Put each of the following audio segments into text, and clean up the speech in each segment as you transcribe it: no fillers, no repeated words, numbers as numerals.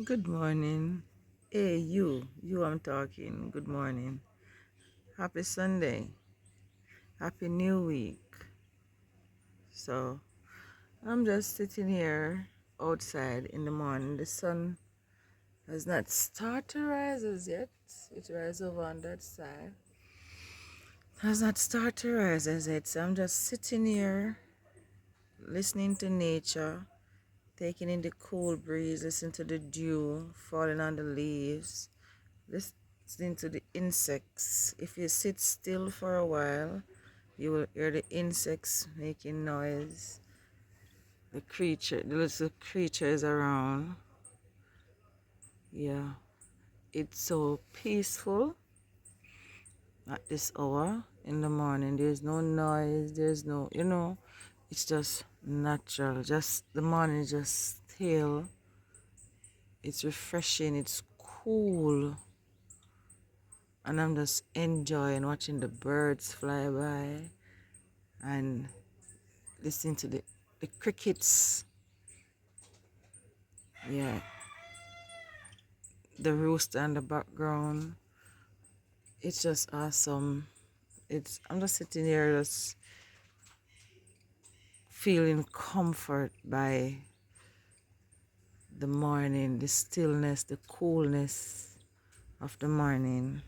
Good morning. Hey, you I'm talking. Good morning. Happy Sunday. Happy New Week. So, I'm just sitting here outside in the morning. The sun has not started to rise as yet. It rises over on that side. Has not started to rise as yet. So, I'm just sitting here listening to nature, taking in the cool breeze, listening to the dew falling on the leaves, listening to the insects. If you sit still for a while, you will hear the insects making noise, the little creatures around. Yeah, it's so peaceful at this hour in the morning. There's no noise, there's no, it's just natural. Just the morning is just still. It's refreshing, it's cool. And I'm just enjoying watching the birds fly by and listening to the crickets. Yeah, the rooster in the background. It's just awesome. I'm just sitting here just feeling comfort by the morning, the stillness, the coolness of the morning.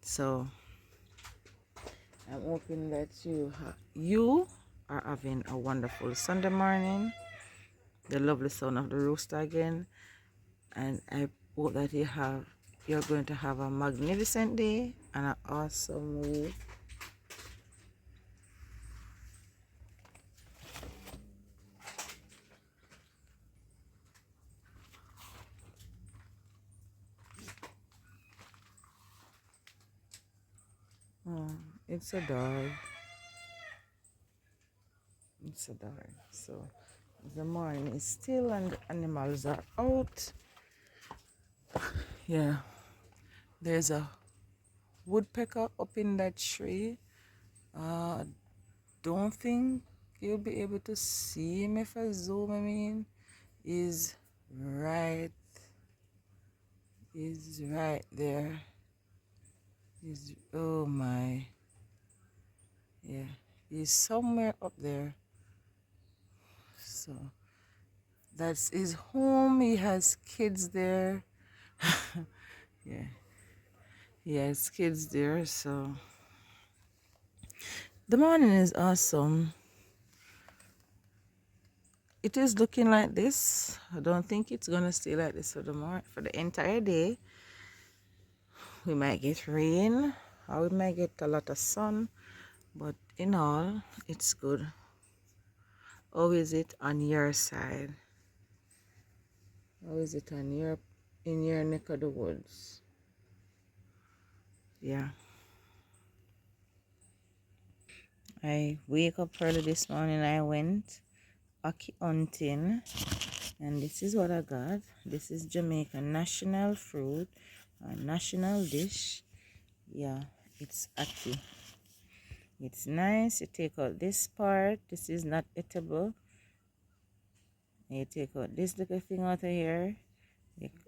So I'm hoping that you are having a wonderful Sunday morning. The lovely sound of the rooster again, and I hope that you're going to have a magnificent day and an awesome week. Oh, it's a dog. It's a dog. So the morning is still and the animals are out. Yeah, there's a woodpecker up in that tree. Don't think you'll be able to see him if I zoom him in. He's right, he's right there. Oh my, yeah, he's somewhere up there. So that's his home. He has kids there. Yeah, he has kids there. So the morning is awesome. It is looking like this. I don't think it's gonna stay like this for the entire day. We might get rain, or we might get a lot of sun, but in all, it's good. How is it on your side? How is it in your neck of the woods? Yeah. I wake up early this morning. I went ackee hunting, and this is what I got. This is Jamaican national fruit, a national dish. Yeah, it's ackee. It's nice. You take out this part. This is not eatable. And you take out this little thing out of here.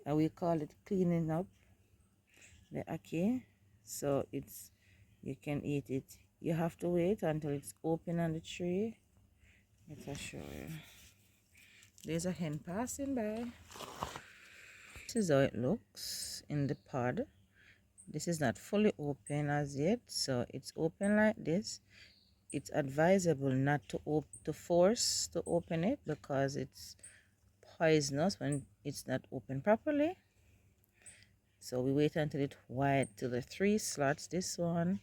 We call it cleaning up the ackee. So you can eat it. You have to wait until it's open on the tree. Let's show you. There's a hen passing by. This is how it looks in the pod. This is not fully open as yet, so it's open like this. It's advisable not to force to open it because it's poisonous when it's not open properly. So we wait until it white till the 3 slots. This one,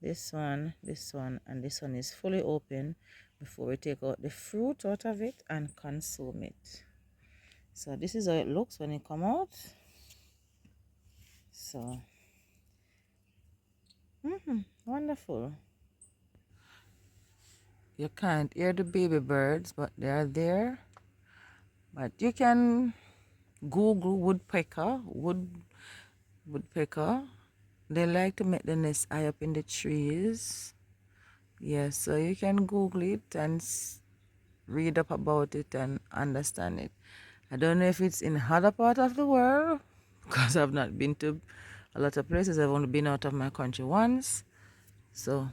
this one, this one, and this one is fully open before we take out the fruit out of it and consume it. So this is how it looks when it come out. So wonderful. You can't hear the baby birds, but they are there. But you can Google woodpecker. They like to make the nest high up in the trees. Yeah, so you can Google it and read up about it and understand it. I don't know if it's in other part of the world because I've not been to a lot of places. I've only been out of my country once. So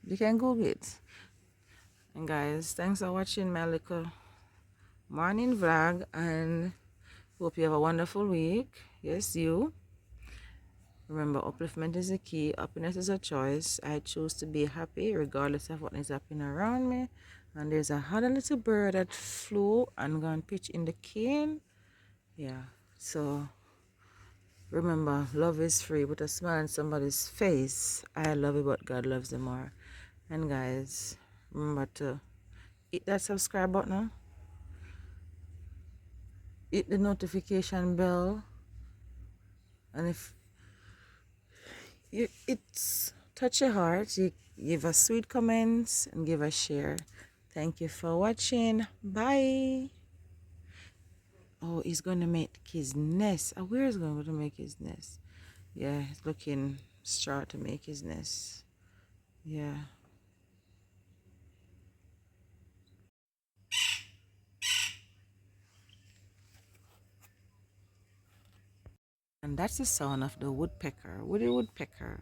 you can Google it. And guys, thanks for watching my little morning vlog, and hope you have a wonderful week. Yes, you. Remember, upliftment is the key. Happiness is a choice. I choose to be happy regardless of what is happening around me. And there's a other little bird that flew and gone pitch in the cane. Yeah. So remember, love is free. Put a smile on somebody's face. I love it, but God loves them more. And guys, remember to hit that subscribe button. Hit the notification bell. And if it's touch your heart, you give us sweet comments and give a share. Thank you for watching. Bye. Oh, he's going to make his nest. Where is he going to make his nest? Yeah, he's looking straw to make his nest. Yeah. And that's the sound of the woodpecker, woody woodpecker.